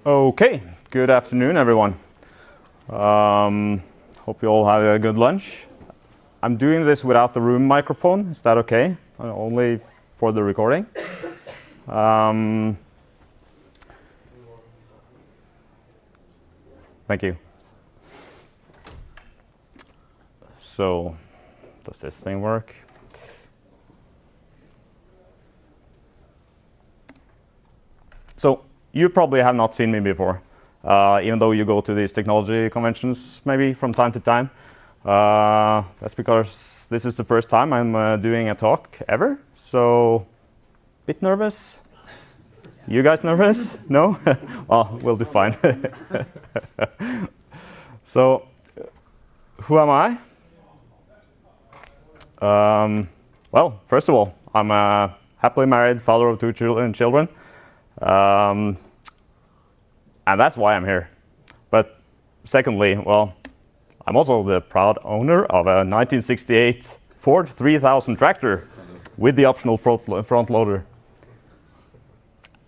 Okay, good afternoon, everyone. Hope you all had a good lunch. I'm doing this without the room microphone. Is that okay? Only for the recording. Thank you. So, does this thing work? So, you probably have not seen me before, even though you go to these technology conventions maybe from time to time. That's because this is the first time I'm doing a talk ever, so bit nervous. You guys nervous? No? Well, we'll do fine. So, who am I? Well, first of all, I'm a happily married father of two children. And that's why I'm here. But secondly, well, I'm also the proud owner of a 1968 Ford 3000 tractor with the optional front loader.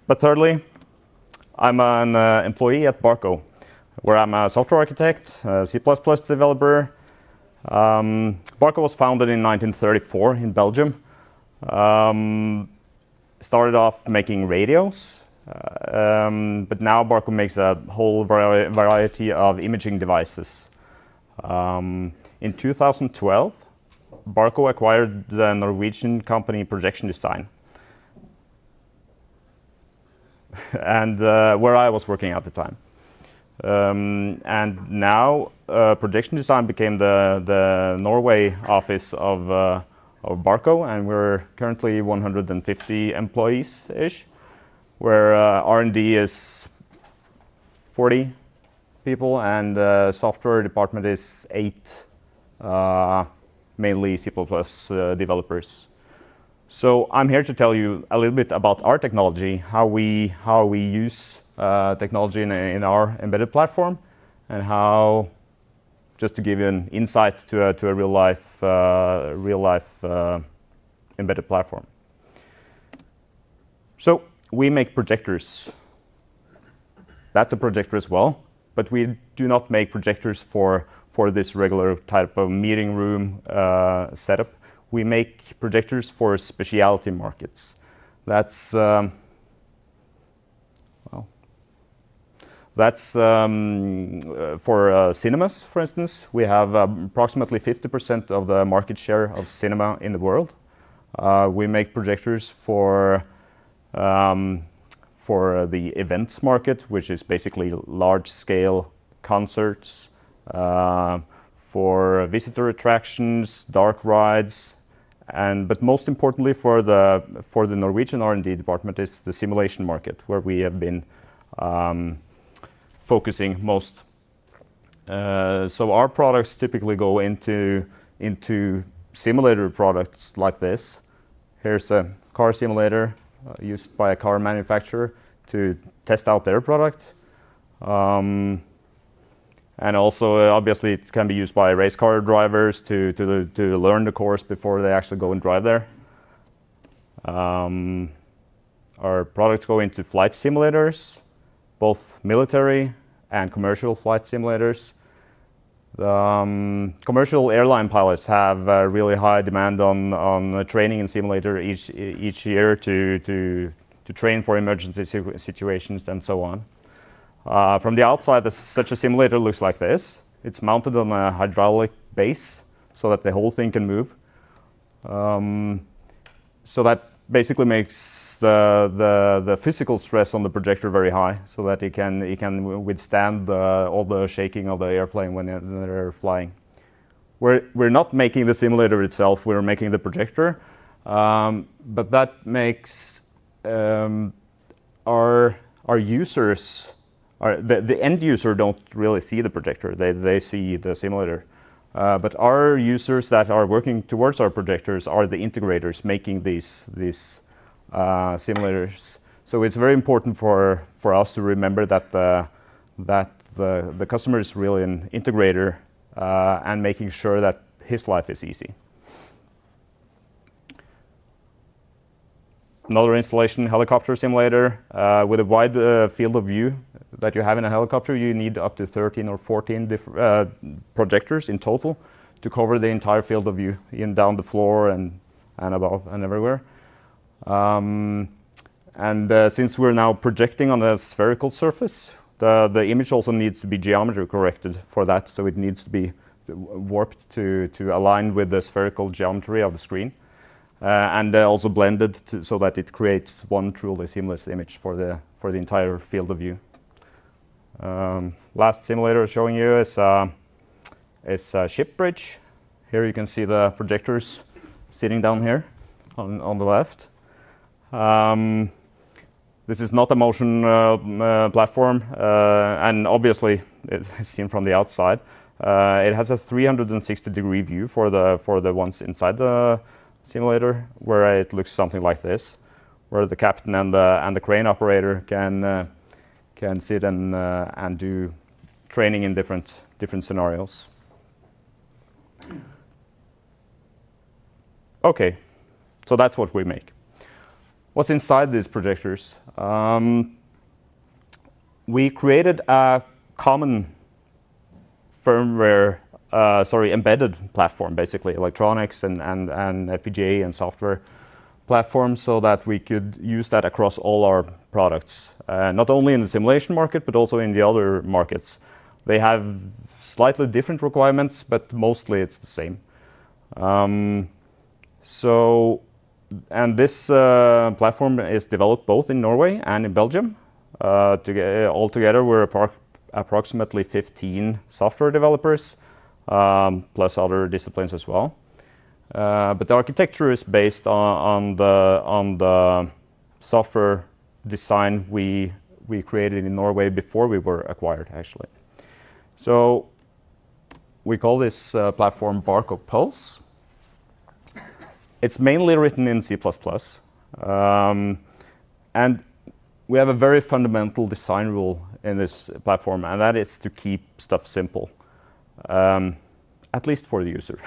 But thirdly, I'm an employee at Barco, where I'm a software architect, a C++ developer. Barco was founded in 1934 in Belgium. Started off making radios, but now Barco makes a whole variety of imaging devices. In 2012, Barco acquired the Norwegian company Projection Design, and where I was working at the time. And now Projection Design became the Norway office of Barco, and we're currently 150 employees-ish, where R&D is 40 people, and software department is 8, mainly C++ developers. So I'm here to tell you a little bit about our technology, how we use technology in our embedded platform, and how, just to give you an insight to a real life embedded platform. So we make projectors. That's a projector as well, but we do not make projectors for this regular type of meeting room setup. We make projectors for specialty markets. That's for cinemas, for instance. We have approximately 50% of the market share of cinema in the world. We make projectors for the events market, which is basically large-scale concerts, for visitor attractions, dark rides, but most importantly for the Norwegian R&D department is the simulation market, where we have been focusing most. So our products typically go into simulator products like this. Here's a car simulator used by a car manufacturer to test out their product. And also, obviously, it can be used by race car drivers to learn the course before they actually go and drive there. Our products go into flight simulators, both military and commercial flight simulators. Commercial airline pilots have a really high demand on training in simulator each year to train for emergency situations and so on. From the outside, such a simulator looks like this. It's mounted on a hydraulic base so that the whole thing can move. So that basically makes the physical stress on the projector very high, so that it can withstand all the shaking of the airplane when they're flying. We're not making the simulator itself; we're making the projector, but that makes our users, the end user, don't really see the projector. They see the simulator. But our users that are working towards our projectors are the integrators making these simulators. So it's very important for us to remember that the customer is really an integrator and making sure that his life is easy. Another installation, helicopter simulator. With a wide field of view that you have in a helicopter, you need up to 13 or 14 projectors in total to cover the entire field of view, in down the floor and above and everywhere. Since we're now projecting on a spherical surface, the image also needs to be geometry corrected for that, so it needs to be warped to align with the spherical geometry of the screen, and also blended so that it creates one truly seamless image for the entire field of view. Last simulator showing you is a ship bridge. Here you can see the projectors sitting down here on the left. This is not a motion platform, and obviously it's seen from the outside. It has a 360-degree view for the ones inside the simulator, where it looks something like this, where the captain and the crane operator can sit and do training in different scenarios. Okay, so that's what we make. What's inside these projectors? We created a common firmware, embedded platform, basically electronics and FPGA and software platform, so that we could use that across all our products, not only in the simulation market, but also in the other markets. They have slightly different requirements, but mostly it's the same. And this platform is developed both in Norway and in Belgium. Altogether, we're approximately 15 software developers, plus other disciplines as well. But the architecture is based on the software design we created in Norway before we were acquired, actually. So we call this platform Barco Pulse. It's mainly written in C++, and we have a very fundamental design rule in this platform, and that is to keep stuff simple, at least for the user.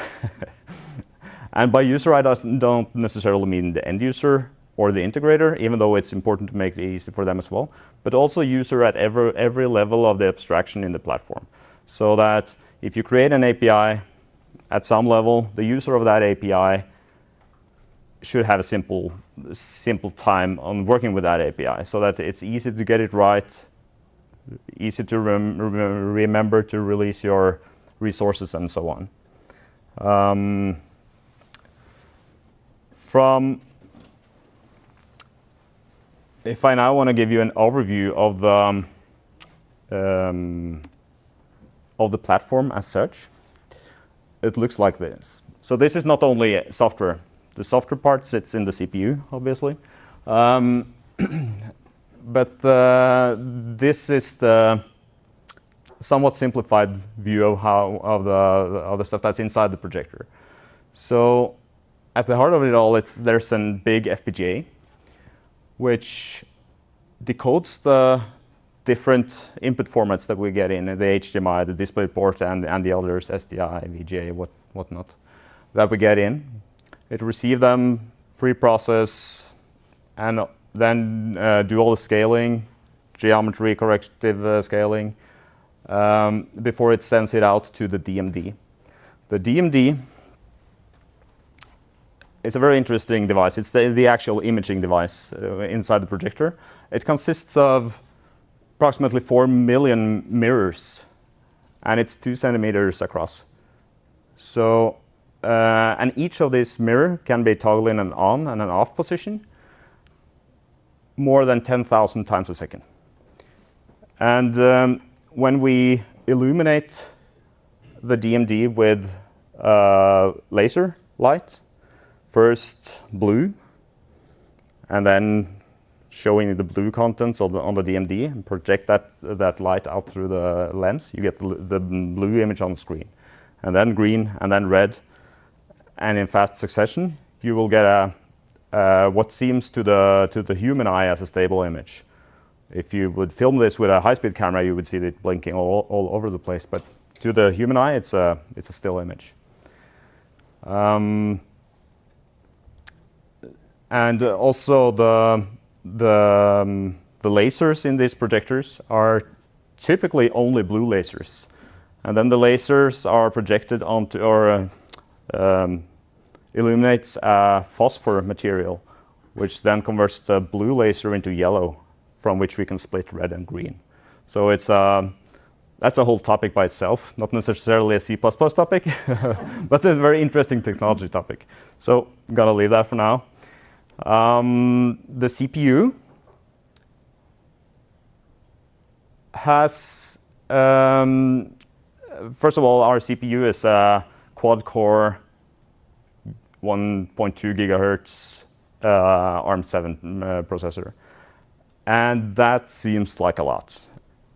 And by user, I don't necessarily mean the end user or the integrator, even though it's important to make it easy for them as well, but also user at every level of the abstraction in the platform. So that if you create an API at some level, the user of that API should have a simple time on working with that API, so that it's easy to get it right, easy to remember to release your resources and so on. If I now want to give you an overview of the platform as such, it looks like this. So this is not only software. The software part sits in the CPU, obviously. But this is the somewhat simplified view of the stuff that's inside the projector. So at the heart of it all, there's a big FPGA, which decodes the different input formats that we get in, the HDMI, the DisplayPort, and the others, SDI, VGA, whatnot, that we get in. It receives them, pre-process, and then do all the scaling, geometry corrective scaling, before it sends it out to the DMD. The DMD is a very interesting device. It's the actual imaging device inside the projector. It consists of approximately 4 million mirrors, and it's 2 centimeters across. So, and each of these mirrors can be toggled in an on and an off position more than 10,000 times a second. And when we illuminate the DMD with laser light, first blue, and then showing the blue contents on the DMD, and project that light out through the lens, you get the blue image on the screen. And then green, and then red, and in fast succession, you will get what seems to the human eye as a stable image. If you would film this with a high-speed camera, you would see it blinking all over the place. But to the human eye, it's a And also the lasers in these projectors are typically only blue lasers. And then the lasers are projected onto, or illuminates a phosphor material, which then converts the blue laser into yellow, from which we can split red and green. So it's that's a whole topic by itself, not necessarily a C++ topic, but it's a very interesting technology topic. So I'm gonna leave that for now. The CPU has, first of all, our CPU is a quad-core 1.2 gigahertz ARM7 processor. And that seems like a lot,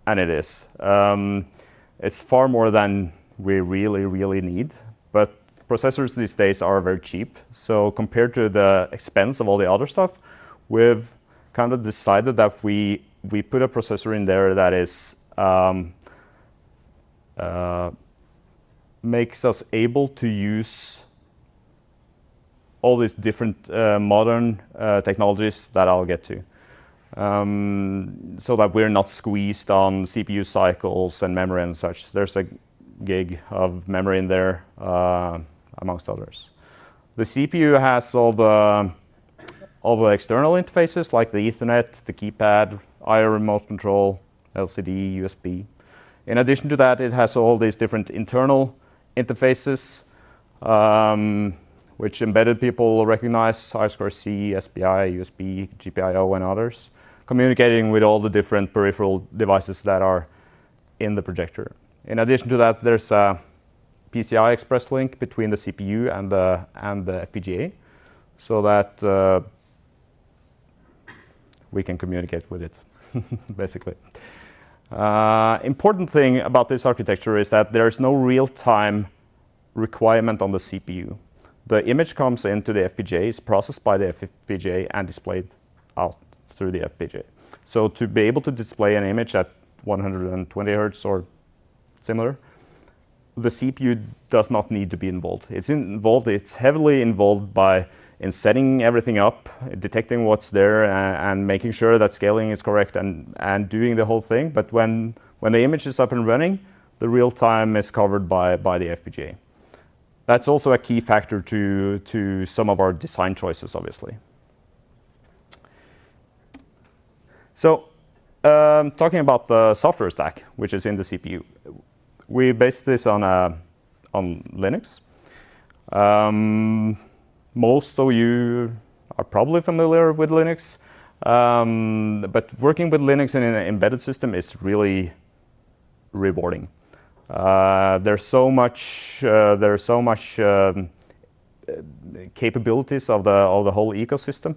and it is. It's far more than we really need, but processors these days are very cheap. So compared to the expense of all the other stuff, we've kind of decided that we put a processor in there that is makes us able to use all these different modern technologies that I'll get to. So that we're not squeezed on CPU cycles and memory and such. There's a gig of memory in there, amongst others. The CPU has all the external interfaces like the Ethernet, the keypad, IO remote control, LCD, USB. In addition to that, it has all these different internal interfaces, which embedded people recognize, I2C, SPI, USB, GPIO, and others, communicating with all the different peripheral devices that are in the projector. In addition to that, there's a PCI Express link between the CPU and the FPGA, so that we can communicate with it, basically. Important thing about this architecture is that there's no real-time requirement on the CPU. The image comes into the FPGA, is processed by the FPGA, and displayed out through the FPGA. So to be able to display an image at 120 Hertz or similar, the CPU does not need to be involved. It's heavily involved in setting everything up, detecting what's there, and making sure that scaling is correct, and doing the whole thing. But when the image is up and running, the real time is covered by the FPGA. That's also a key factor to some of our design choices, obviously. So, talking about the software stack, which is in the CPU, we based this on Linux. Most of you are probably familiar with Linux, but working with Linux in an embedded system is really rewarding. There's so much capabilities of the whole ecosystem.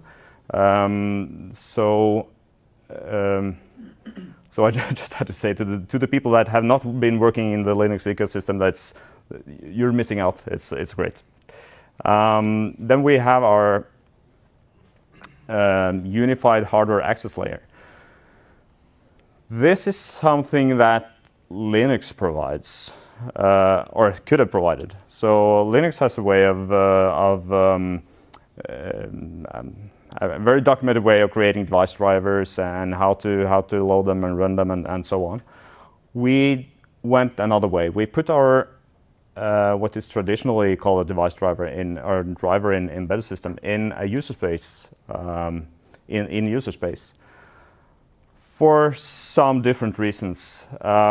So I just had to say to the people that have not been working in the Linux ecosystem, you're missing out. It's great. Then we have our unified hardware access layer. This is something that Linux provides, or could have provided. So Linux has a way a very documented way of creating device drivers and how to load them and run them and so on. We went another way. We put our what is traditionally called a device driver in embedded system in a user space, in user space, for some different reasons.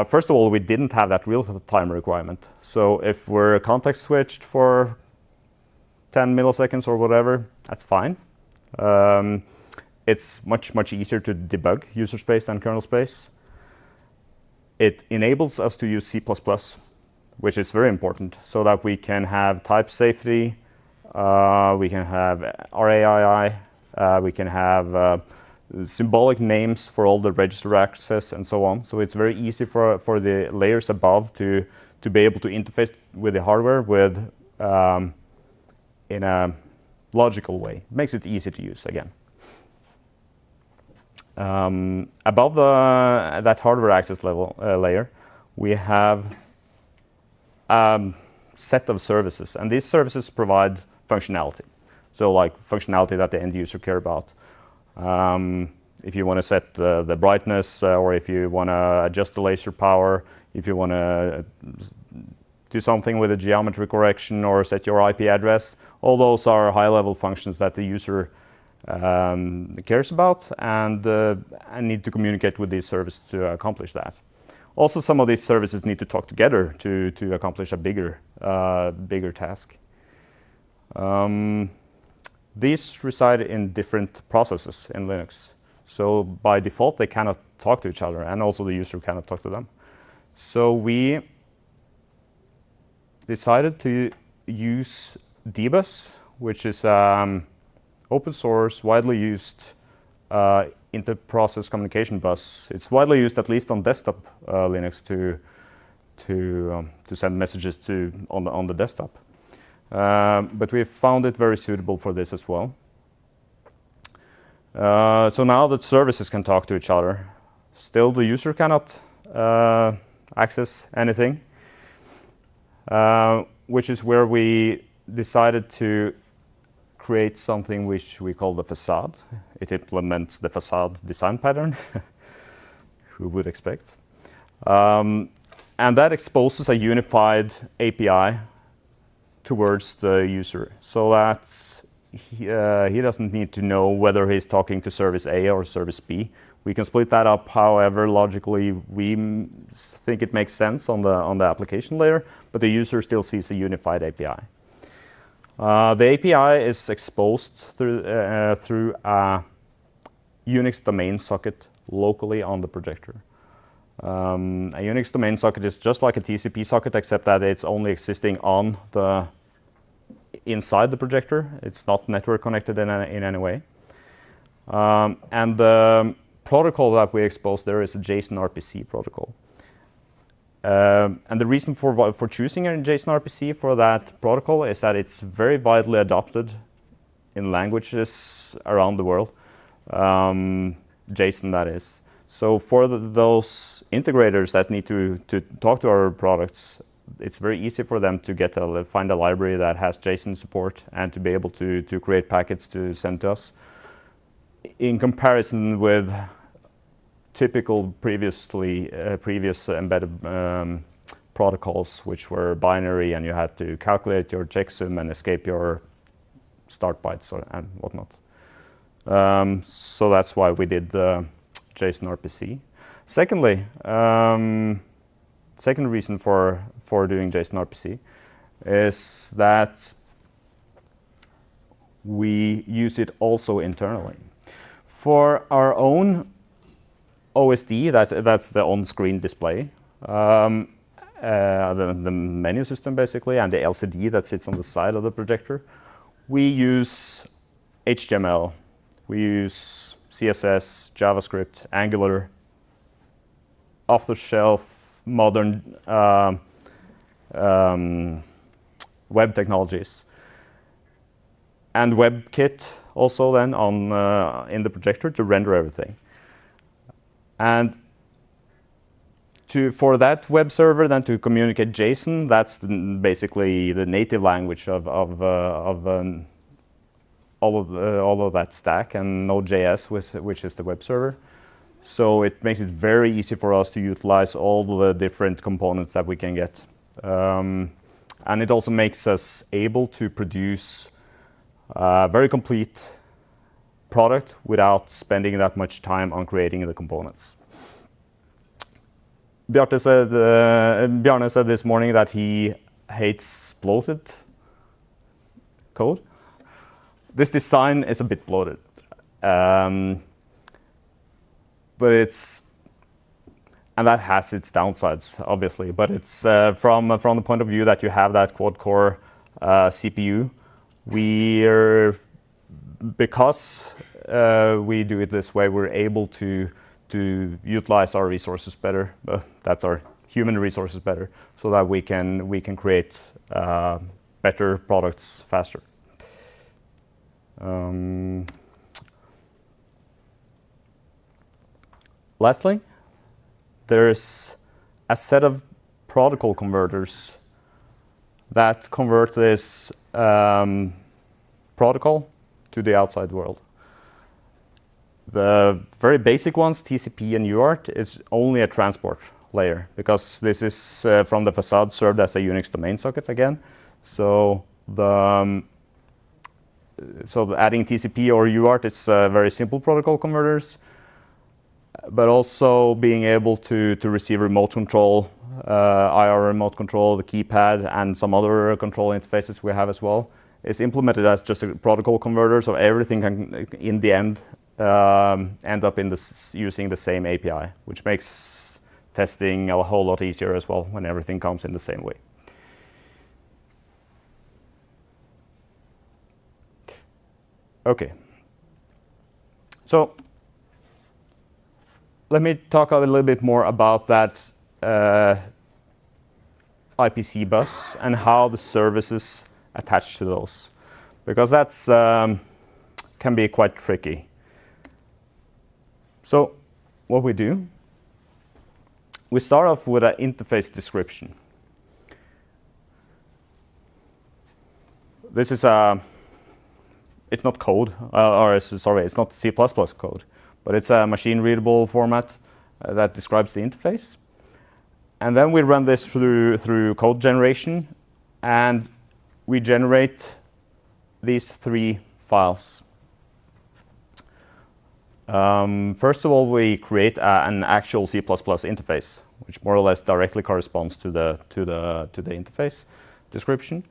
First of all, we didn't have that real-time requirement. So if we're context switched for 10 milliseconds or whatever, that's fine. It's much easier to debug user space than kernel space. It enables us to use C++, which is very important, so that we can have type safety, we can have RAII, we can have symbolic names for all the register access and so on. So it's very easy for the layers above to be able to interface with the hardware in a logical way. It makes it easy to use again. Above that hardware access level layer, we have a set of services, and these services provide functionality. So like functionality that the end user care about. If you want to set the brightness, or if you want to adjust the laser power, if you want to do something with a geometry correction or set your IP address, all those are high-level functions that the user cares about and need to communicate with these services to accomplish that. Also, some of these services need to talk together to accomplish a bigger task. These reside in different processes in Linux. So by default, they cannot talk to each other, and also the user cannot talk to them. So we decided to use dbus, which is open source, widely used inter-process communication bus. It's widely used, at least on desktop Linux, to send messages on the desktop. But we found it very suitable for this as well. So now that services can talk to each other, still the user cannot access anything, which is where we decided to create something which we call the facade. It implements the facade design pattern. Who would expect? And that exposes a unified API towards the user, so that he doesn't need to know whether he's talking to service A or service B. We can split that up however logically we think it makes sense on the application layer, but the user still sees a unified API. The API is exposed through a Unix domain socket locally on the projector. A Unix domain socket is just like a TCP socket, except that it's only existing on inside the projector. It's not network connected in any way. And the protocol that we exposed there is a JSON RPC protocol. And the reason for choosing a JSON RPC for that protocol is that it's very widely adopted in languages around the world. JSON, that is. So for those integrators that need to talk to our products, it's very easy for them to find a library that has JSON support and to be able to create packets to send to us. In comparison with typical previous embedded protocols, which were binary, and you had to calculate your checksum and escape your start bytes and whatnot. So that's why we did the JSON RPC. Secondly, second reason for doing JSON RPC is that we use it also internally. For our own OSD, that's the on-screen display, the menu system basically, and the LCD that sits on the side of the projector, we use HTML, we use CSS, JavaScript, Angular, off-the-shelf modern web technologies, and WebKit also then in the projector to render everything. And for that web server then to communicate JSON, that's basically the native language of all of that stack, and node.js, which is the web server. So it makes it very easy for us to utilize all the different components that we can get. And it also makes us able to produce a very complete product without spending that much time on creating the components. Bjarne said this morning that he hates bloated code. This design is a bit bloated. And that has its downsides, obviously. But it's from the point of view that you have that quad-core CPU, because we do it this way, we're able to utilize our resources better. That's our human resources better, so that we can create better products faster. Lastly, there's a set of protocol converters that convert this protocol to the outside world. The very basic ones, TCP and UART, is only a transport layer because this is from the facade served as a Unix domain socket again. So adding TCP or UART is very simple protocol converters, but also being able to receive remote control, IR remote control, the keypad, and some other control interfaces we have as well, is implemented as just a protocol converter, so everything can, in the end up in using the same API, which makes testing a whole lot easier as well when everything comes in the same way. Okay. So let me talk a little bit more about that IPC bus and how the services attach to those, because that's can be quite tricky. So what we do, we start off with an interface description. This is it's not code, it's not C++ code, but it's a machine-readable format that describes the interface. And then we run this through code generation, and we generate these 3 files. First of all, we create an actual C++ interface, which more or less directly corresponds to the interface description.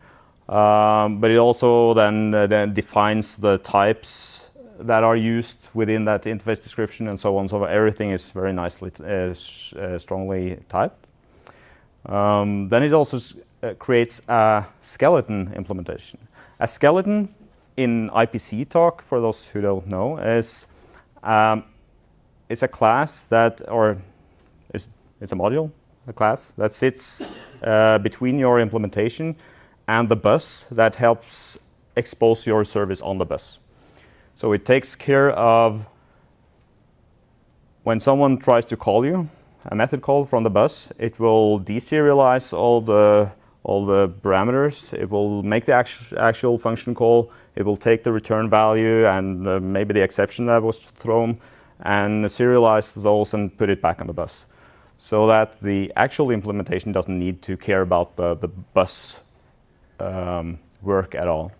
But it also then defines the types that are used within that interface description and so on. So everything is very nicely, strongly typed. Then it also creates a skeleton implementation. A skeleton in IPC talk, for those who don't know, is it's a class that, or it's a module, a class that sits between your implementation and the bus that helps expose your service on the bus. So it takes care of when someone tries to call you, a method call from the bus, it will deserialize all the parameters. It will make the actual function call. It will take the return value and maybe the exception that was thrown and serialize those and put it back on the bus, so that the actual implementation doesn't need to care about the bus work at all.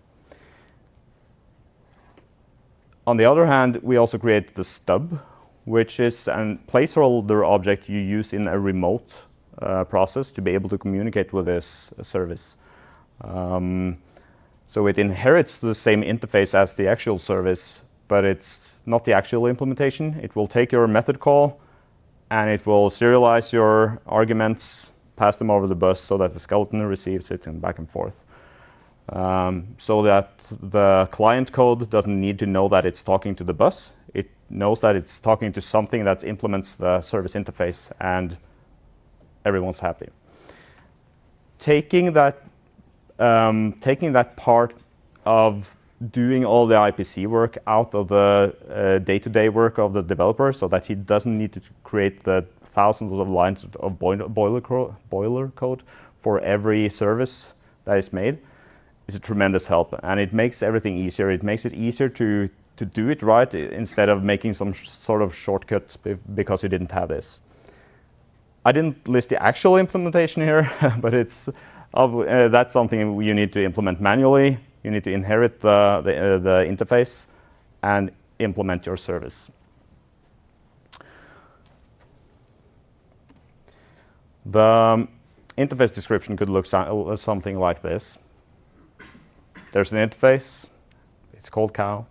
On the other hand, we also create the stub, which is a placeholder object you use in a remote process to be able to communicate with this service. So it inherits the same interface as the actual service, but it's not the actual implementation. It will take your method call and it will serialize your arguments, pass them over the bus so that the skeleton receives it and back and forth. So that the client code doesn't need to know that it's talking to the bus. It knows that it's talking to something that implements the service interface, and everyone's happy. Taking that part of doing all the IPC work out of the day-to-day work of the developer, so that he doesn't need to create the thousands of lines of boiler code for every service that is made, is a tremendous help, and it makes everything easier. It makes it easier to do it right instead of making some sort of shortcut because you didn't have this. I didn't list the actual implementation here, but it's that's something you need to implement manually. You need to inherit the interface and implement your service. The interface description could look something like this. There's an interface. It's called cow.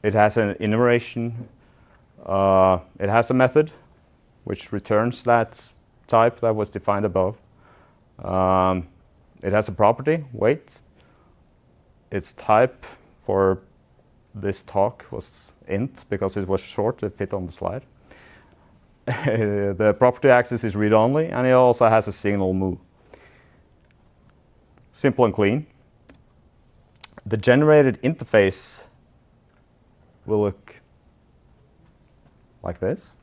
It has an enumeration. It has a method which returns that type that was defined above. It has a property, weight. Its type for this talk was int because it was short, it fit on the slide. The property access is read-only, and it also has a signal move. Simple and clean. The generated interface will look like this.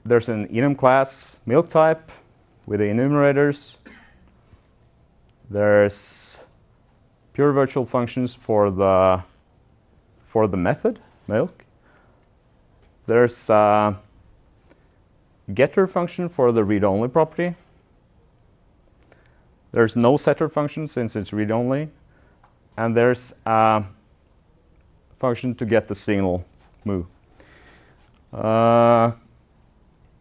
There's an enum class milk type with the enumerators. There's pure virtual functions for the method milk. There's a getter function for the read-only property. There's no setter function since it's read-only, and there's a function to get the signal moo.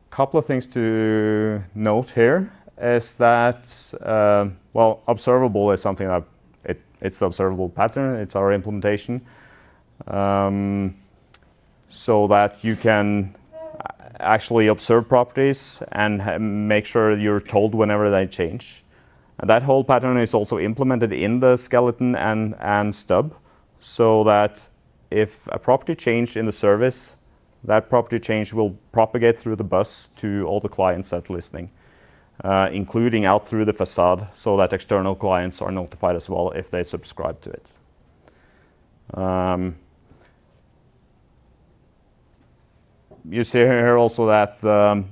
Couple of things to note here is that, well, observable is something that it's the observable pattern. It's our implementation, so that you can actually observe properties and make sure you're told whenever they change. And that whole pattern is also implemented in the skeleton and stub, so that if a property change in the service, that property change will propagate through the bus to all the clients that are listening, including out through the facade, so that external clients are notified as well if they subscribe to it. You see here also that the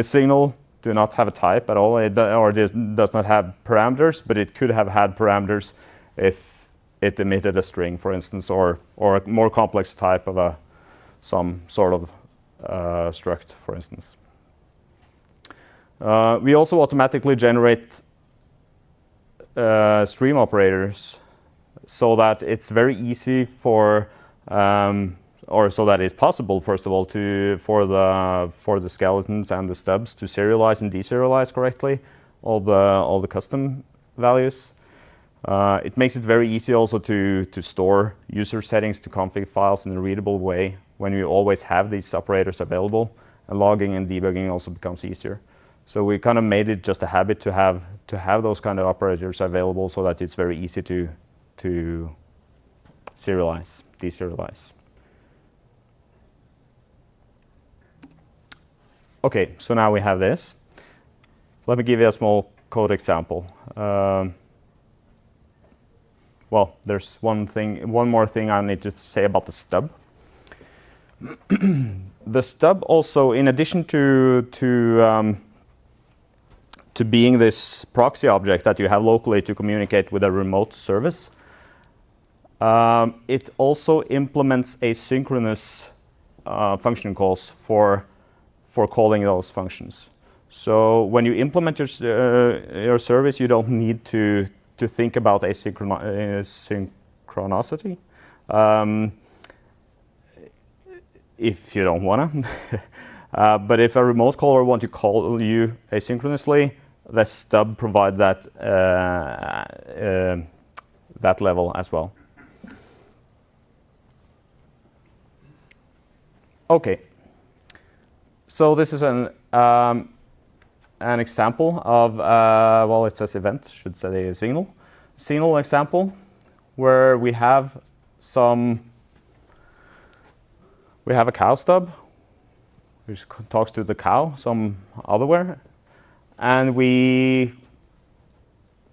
signal do not have a type at all, or does not have parameters, but it could have had parameters if it emitted a string, for instance, or a more complex type of some sort of struct, for instance. We also automatically generate stream operators, so that it's very easy for, or so that it's possible, first of all, for the skeletons and the stubs to serialize and deserialize correctly all the custom values. It makes it very easy also to store user settings to config files in a readable way when you always have these operators available, and logging and debugging also becomes easier. So we kind of made it just a habit to have those kind of operators available, so that it's very easy to serialize, deserialize. Okay, so now we have this. Let me give you a small code example. Well, there's one more thing I need to say about the stub. The stub also, in addition to being this proxy object that you have locally to communicate with a remote service, it also implements asynchronous function calls for calling those functions. So when you implement your service, you don't need to think about asynchronicity, if you don't wanna. But if a remote caller wants to call you asynchronously, the stub provide that level as well. Okay. So this is an example of, well, it says event, should say a signal example, where we have a cow stub, which talks to the cow some otherwhere, and we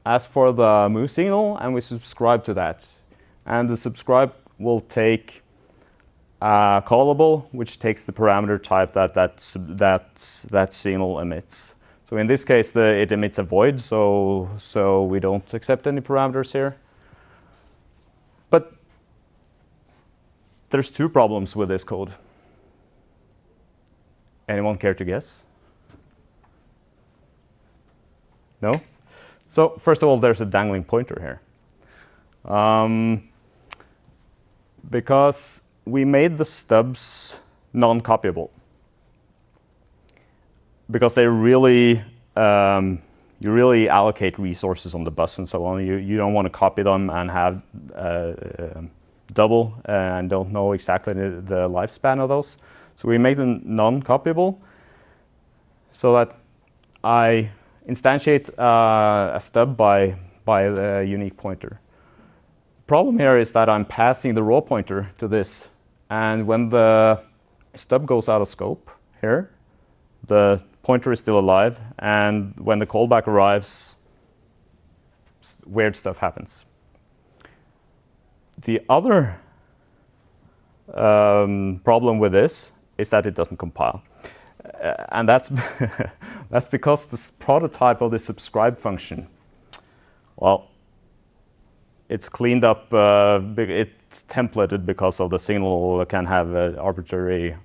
ask for the moo signal, and we subscribe to that. And the subscribe will take callable, which takes the parameter type that signal emits. So in this case, it emits a void, so we don't accept any parameters here. But there's two problems with this code. Anyone care to guess? No? So first of all, there's a dangling pointer here. Because we made the stubs non-copyable. Because they really, you really allocate resources on the bus and so on. You don't want to copy them and have double and don't know exactly the lifespan of those. So we made them non-copyable, so that I instantiate a stub by the unique pointer. Problem here is that I'm passing the raw pointer to this, and when the stub goes out of scope here, the pointer is still alive, and when the callback arrives, weird stuff happens. The other problem with this is that it doesn't compile. And that's that's because this prototype of the subscribe function, well, it's cleaned up. It's templated because of the signal can have arbitrary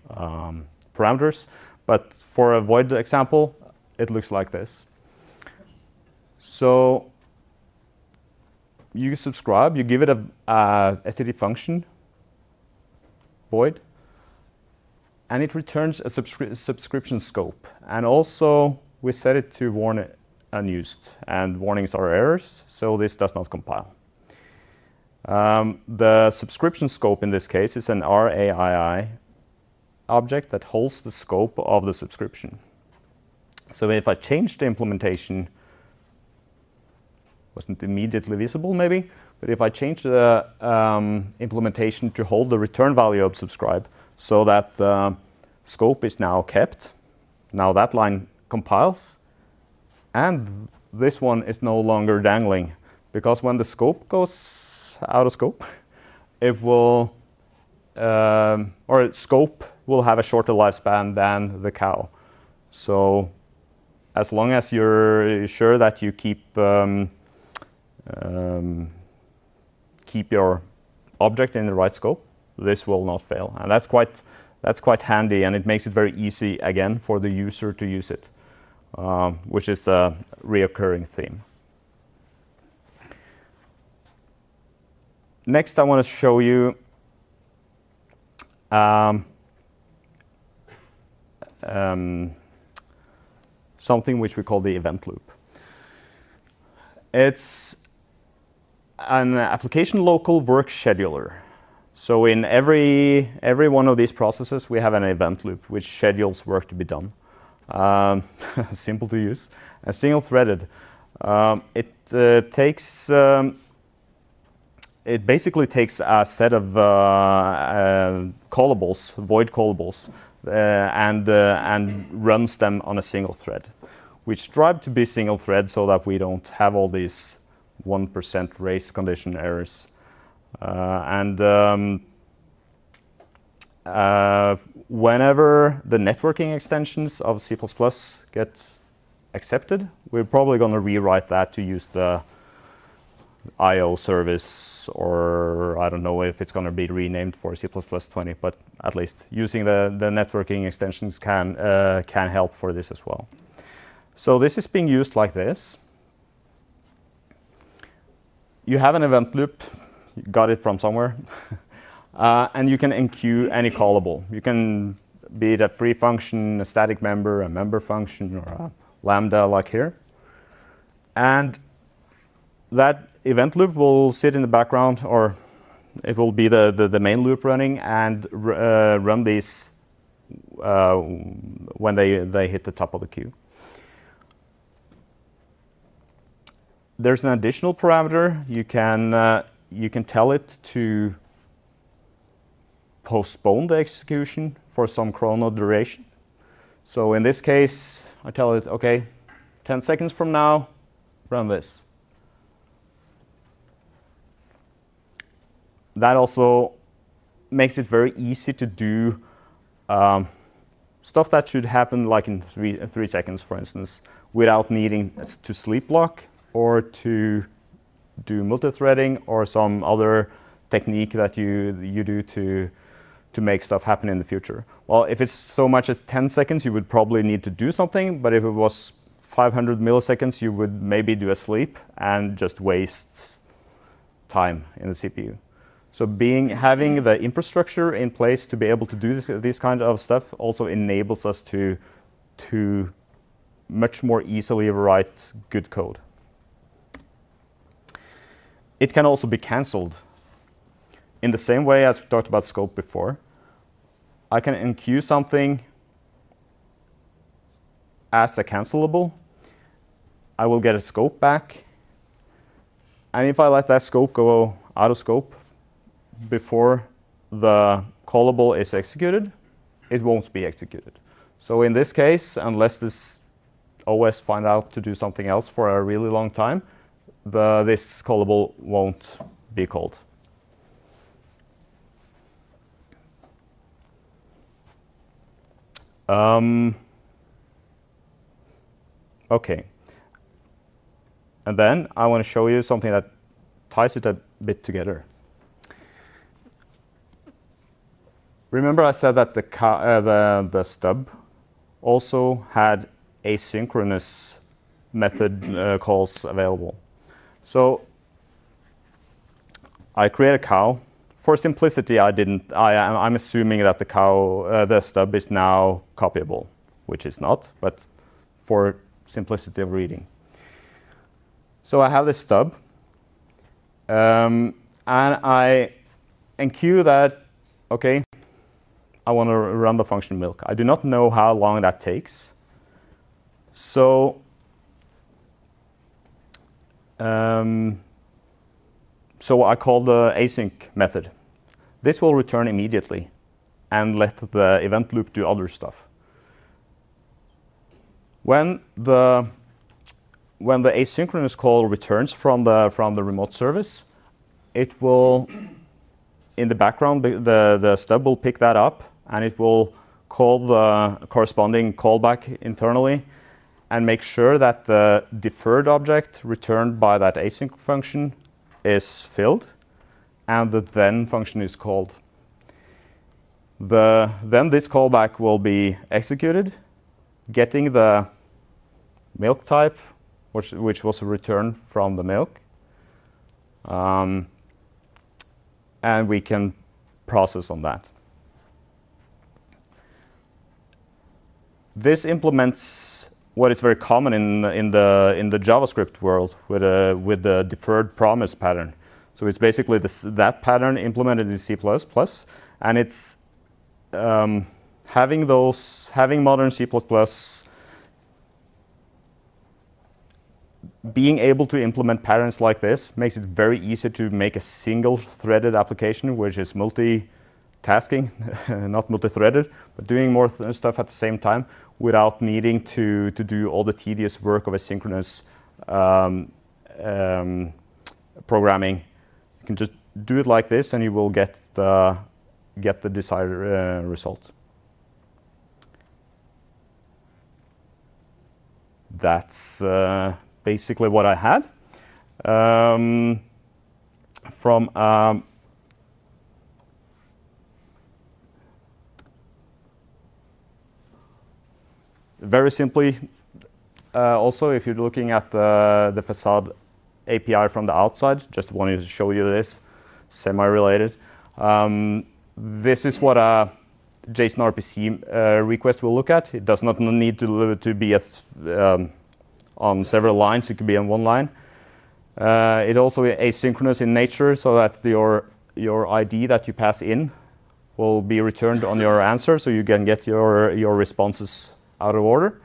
parameters. But for a void example, it looks like this. So you subscribe, you give it a std function, void, and it returns a subscription scope. And also, we set it to warn unused, and warnings are errors, so this does not compile. The subscription scope in this case is an RAII object that holds the scope of the subscription. So if I change the implementation, wasn't immediately visible maybe, but if I change the implementation to hold the return value of subscribe so that the scope is now kept, now that line compiles, and this one is no longer dangling, because when the scope goes out of scope, it will, or scope will have a shorter lifespan than the cow. So as long as you're sure that you keep your object in the right scope, this will not fail. And that's quite handy, and it makes it very easy again for the user to use it, which is the reoccurring theme. Next, I want to show you something which we call the event loop. It's an application local work scheduler. So in every one of these processes, we have an event loop which schedules work to be done. Simple to use and single-threaded. It basically takes a set of callables, void callables, and runs them on a single thread. We strive to be single thread so that we don't have all these 1% race condition errors. Whenever the networking extensions of C++ get accepted, we're probably going to rewrite that to use the I/O service, or I don't know if it's going to be renamed for C++ 20, but at least using the networking extensions can help for this as well. So this is being used like this. You have an event loop, you got it from somewhere, and you can enqueue any callable. You can be it a free function, a static member, a member function, or a lambda like here. And that event loop will sit in the background, or it will be the main loop running and run these when they hit the top of the queue. There's an additional parameter. You can tell it to postpone the execution for some chrono duration. So in this case, I tell it, okay, 10 seconds from now, run this. That also makes it very easy to do stuff that should happen like in 3 seconds, for instance, without needing to sleep lock or to do multi-threading or some other technique that you do to make stuff happen in the future. Well, if it's so much as 10 seconds, you would probably need to do something, but if it was 500 milliseconds, you would maybe do a sleep and just waste time in the CPU. So having the infrastructure in place to be able to do this kind of stuff also enables us to much more easily write good code. It can also be canceled. In the same way as we talked about scope before, I can enqueue something as a cancelable. I will get a scope back. And if I let that scope go out of scope before the callable is executed, it won't be executed. So in this case, unless this OS finds out to do something else for a really long time, this callable won't be called. Okay. And then I want to show you something that ties it bit together. Remember I said that the stub also had asynchronous method calls available. So I create a cow. For simplicity, I'm assuming that the stub is now copyable, which is not, but for simplicity of reading. So I have this stub, and I enqueue that, okay, I want to run the function milk. I do not know how long that takes. So I call the async method. This will return immediately and let the event loop do other stuff. When the asynchronous call returns from the remote service, it will, in the background, the stub will pick that up and it will call the corresponding callback internally and make sure that the deferred object returned by that async function is filled and the then function is called. Then this callback will be executed, getting the milk type, which was returned from the milk. And we can process on that. This implements what is very common in the JavaScript world with the deferred promise pattern. So it's basically that pattern implemented in C++, and it's having modern C++, being able to implement patterns like this makes it very easy to make a single-threaded application, which is multitasking, not multi-threaded, but doing more stuff at the same time without needing to do all the tedious work of asynchronous programming. You can just do it like this, and you will get the desired result. That's basically what I had. Very simply, also, if you're looking at the facade API from the outside, just wanted to show you this, semi-related. This is what a JSON RPC request will look at. It does not need to be on several lines. It could be on one line. It also is asynchronous in nature, so that your ID that you pass in will be returned on your answer, so you can get your responses out of order.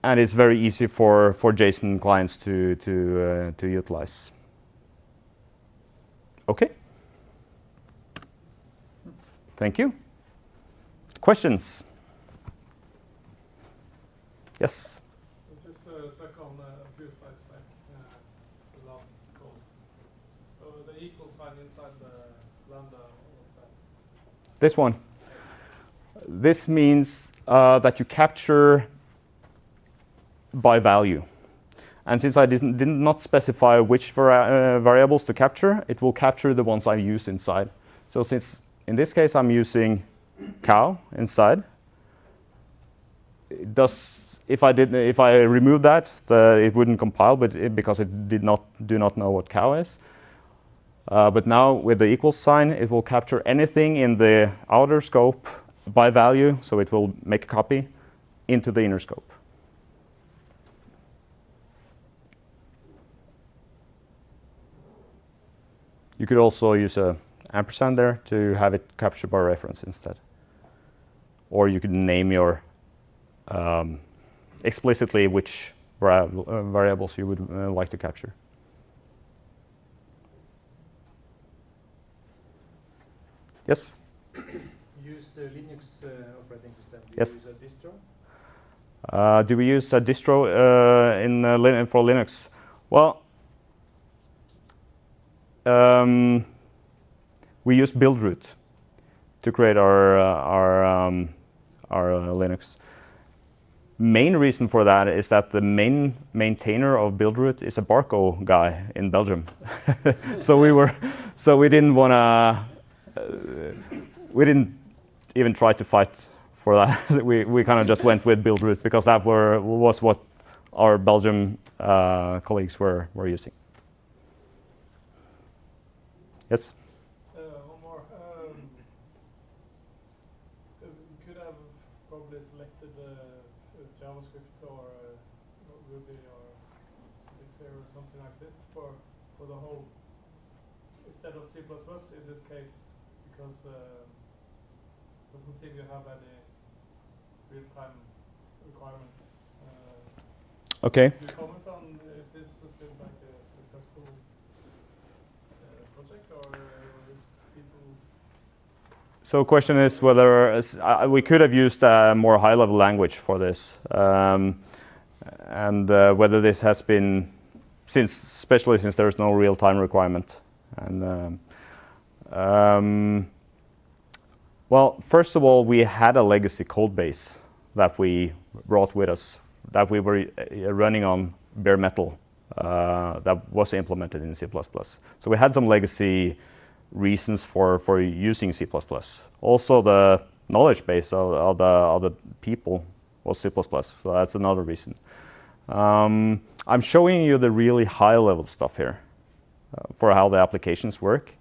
And it's very easy for JSON clients to utilize. Okay. Thank you. Questions? Yes? Just stuck on a few slides back, the last call. So the equal sign inside the lambda, what's that? This one. This means that you capture by value. And since I did not specify which variables to capture, it will capture the ones I use inside. So since in this case I'm using cow inside, it does, if I remove that, it wouldn't compile, because it do not know what cow is. But now with the equals sign, it will capture anything in the outer scope by value, so it will make a copy into the inner scope. You could also use a ampersand there to have it captured by reference instead. Or you could name your explicitly which variables you would like to capture. Yes? You use the Linux operating system. Do Yes. you use a distro? Do we use a distro for Linux? Well, we use buildroot to create our Linux. main reason for that is that the main maintainer of Buildroot is a Barco guy in Belgium. So we didn't wanna, we didn't even try to fight for that. we kind of just went with Buildroot because that was what our Belgium colleagues were using. Yes? One more. You could have probably selected JavaScript or Ruby or Elixir or something like this for the whole, instead of C++ in this case, because it doesn't seem you have any real-time requirements. Okay. Could you comment on if this has been like a successful project or people? So question is whether we could have used a more high-level language for this, and whether this has been, especially since there is no real-time requirement. And well, first of all, we had a legacy code base that we brought with us, that we were running on bare metal, that was implemented in C++. So we had some legacy reasons for using C++. Also, the knowledge base of the people was C++, so that's another reason. I'm showing you the really high-level stuff here for how the applications work,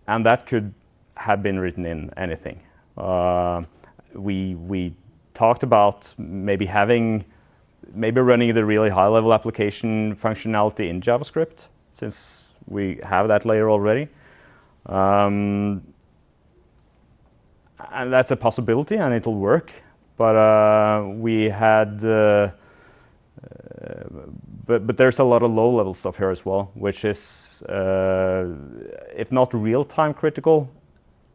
and that could have been written in anything. We talked about maybe running the really high-level application functionality in JavaScript, since we have that layer already. And that's a possibility, and it'll work. But we had, but there's a lot of low-level stuff here as well, which is, if not real-time critical,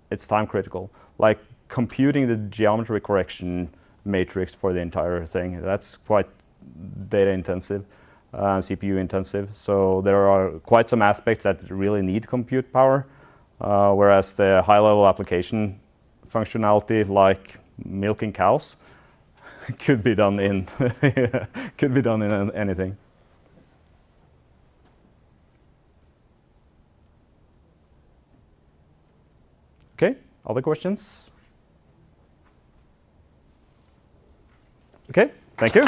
it's time critical. Like computing the geometry correction matrix for the entire thing. That's quite data intensive, CPU intensive. So there are quite some aspects that really need compute power, whereas the high-level application functionality, like milking cows, could be done in anything. Okay, other questions? Okay, thank you.